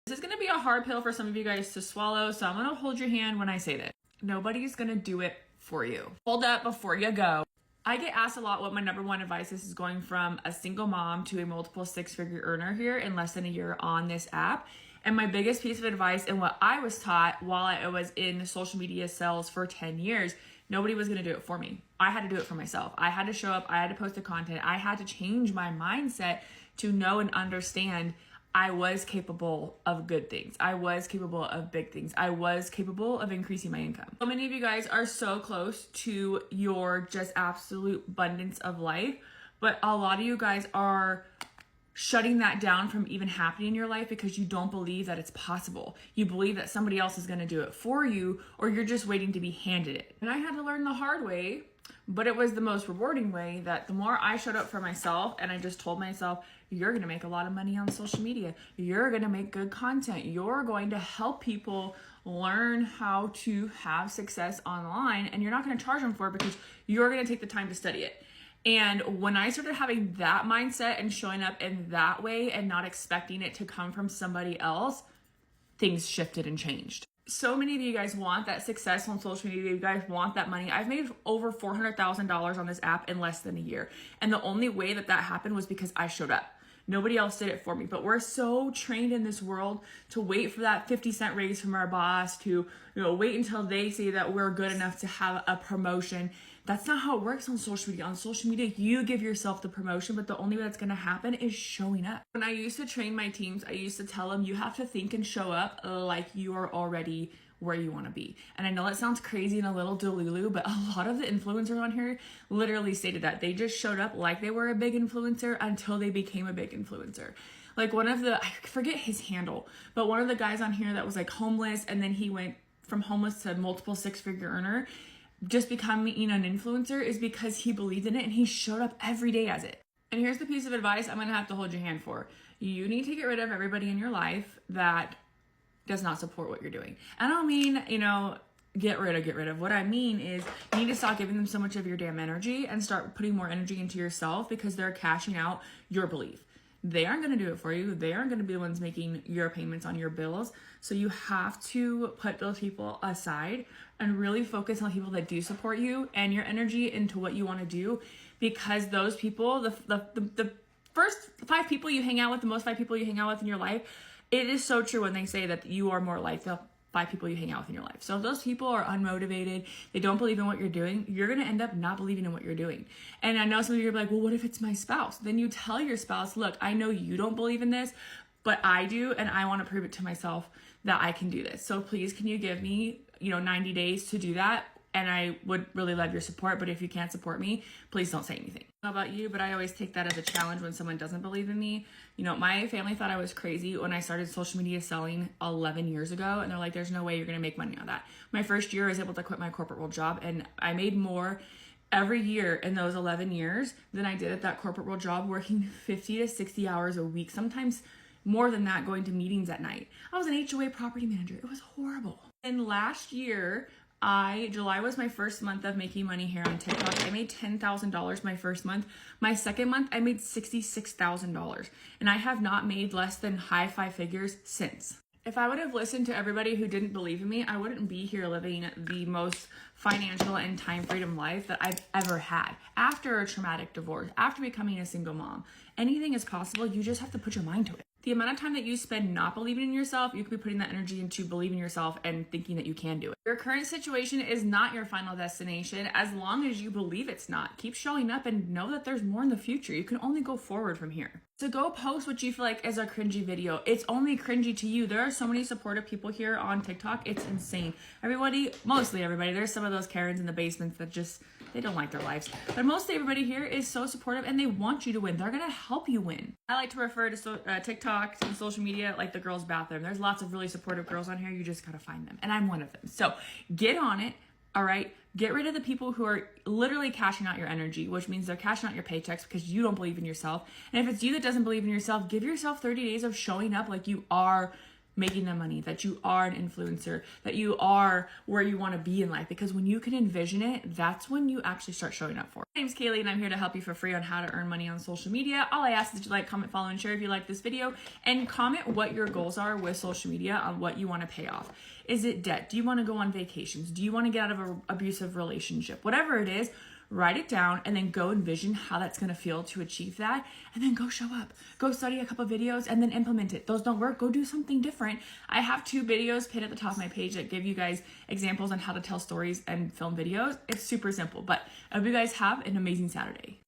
This is going to be a hard pill for some of you guys to swallow, so I'm going to hold your hand when I say this. Nobody's going to do it for you. Hold up before you go. I get asked a lot what my number one advice is going from a single mom to a multiple six-figure earner here in less than a year on this app. And my biggest piece of advice and what I was taught while I was in social media sales for 10 years, nobody was going to do it for me. I had to do it for myself. I had to show up. I had to post the content. I had to change my mindset to know and understand I was capable of good things. I was capable of big things. I was capable of increasing my income. So many of you guys are so close to your just absolute abundance of life, but a lot of you guys are shutting that down from even happening in your life because you don't believe that it's possible. You believe that somebody else is going to do it for you, or you're just waiting to be handed it. And I had to learn the hard way, but it was the most rewarding way, that the more I showed up for myself and I just told myself, you're going to make a lot of money on social media. You're going to make good content. You're going to help people learn how to have success online, and you're not going to charge them for it because you're going to take the time to study it. And when I started having that mindset and showing up in that way and not expecting it to come from somebody else, things shifted and changed. So many of you guys want that success on social media. You guys want that money. I've made over $400,000 on this app in less than a year. And the only way that happened was because I showed up. Nobody else did it for me. But we're so trained in this world to wait for that 50-cent raise from our boss, to wait until they say that we're good enough to have a promotion. That's not how it works on social media. On social media, you give yourself the promotion, but the only way that's going to happen is showing up. When I used to train my teams, I used to tell them, you have to think and show up like you are already where you want to be. And I know that sounds crazy and a little delulu, but a lot of the influencers on here literally stated that they just showed up like they were a big influencer until they became a big influencer. Like I forget his handle, but one of the guys on here that was like homeless, and then he went from homeless to multiple six-figure earner, just becoming an influencer, is because he believed in it and he showed up every day as it. And here's the piece of advice I'm going to have to hold your hand for. You need to get rid of everybody in your life that does not support what you're doing. I don't mean, get rid of. What I mean is you need to stop giving them so much of your damn energy and start putting more energy into yourself, because they're cashing out your belief. They aren't going to do it for you. They aren't going to be the ones making your payments on your bills. So you have to put those people aside and really focus on people that do support you and your energy into what you want to do, because those people, the first 5 people you hang out with, the most 5 people you hang out with in your life, it is so true when they say that you are more like the 5 people you hang out with in your life. So if those people are unmotivated, they don't believe in what you're doing, you're going to end up not believing in what you're doing. And I know some of you are like, well, what if it's my spouse? Then you tell your spouse, look, I know you don't believe in this, but I do, and I want to prove it to myself that I can do this. So please, can you give me, 90 days to do that? And I would really love your support, but if you can't support me, please don't say anything. I don't know about you, but I always take that as a challenge when someone doesn't believe in me. My family thought I was crazy when I started social media selling 11 years ago, and they're like, there's no way you're going to make money on that. My first year, I was able to quit my corporate world job, and I made more every year in those 11 years than I did at that corporate world job, working 50 to 60 hours a week, sometimes more than that, going to meetings at night. I was an HOA property manager. It was horrible. And last year, July was my first month of making money here on TikTok. I made $10,000 my first month. My second month, I made $66,000. And I have not made less than high 5 figures since. If I would have listened to everybody who didn't believe in me, I wouldn't be here living the most financial and time freedom life that I've ever had. After a traumatic divorce, after becoming a single mom, anything is possible. You just have to put your mind to it. The amount of time that you spend not believing in yourself, you could be putting that energy into believing in yourself and thinking that you can do it. Your current situation is not your final destination as long as you believe it's not. Keep showing up and know that there's more in the future. You can only go forward from here. So go post what you feel like is a cringy video. It's only cringy to you. There are so many supportive people here on TikTok. It's insane. Mostly everybody. There's some of those Karens in the basements that they don't like their lives. But mostly everybody here is so supportive and they want you to win. They're going to help you win. I like to refer to TikTok and social media like the girls' bathroom. There's lots of really supportive girls on here. You just got to find them. And I'm one of them. So get on it. All right. Get rid of the people who are literally cashing out your energy, which means they're cashing out your paychecks because you don't believe in yourself. And if it's you that doesn't believe in yourself, give yourself 30 days of showing up like you are making the money, that you are an influencer, that you are where you want to be in life. Because when you can envision it, that's when you actually start showing up for it. My name's Kaylee and I'm here to help you for free on how to earn money on social media. All I ask is that you like, comment, follow, and share if you like this video, and comment what your goals are with social media on what you want to pay off. Is it debt? Do you want to go on vacations? Do you want to get out of an abusive relationship? Whatever it is, write it down and then go envision how that's going to feel to achieve that, and then go show up. Go study a couple videos and then implement it. Those don't work, go do something different. I have 2 videos pinned at the top of my page that give you guys examples on how to tell stories and film videos. It's super simple, but I hope you guys have an amazing Saturday.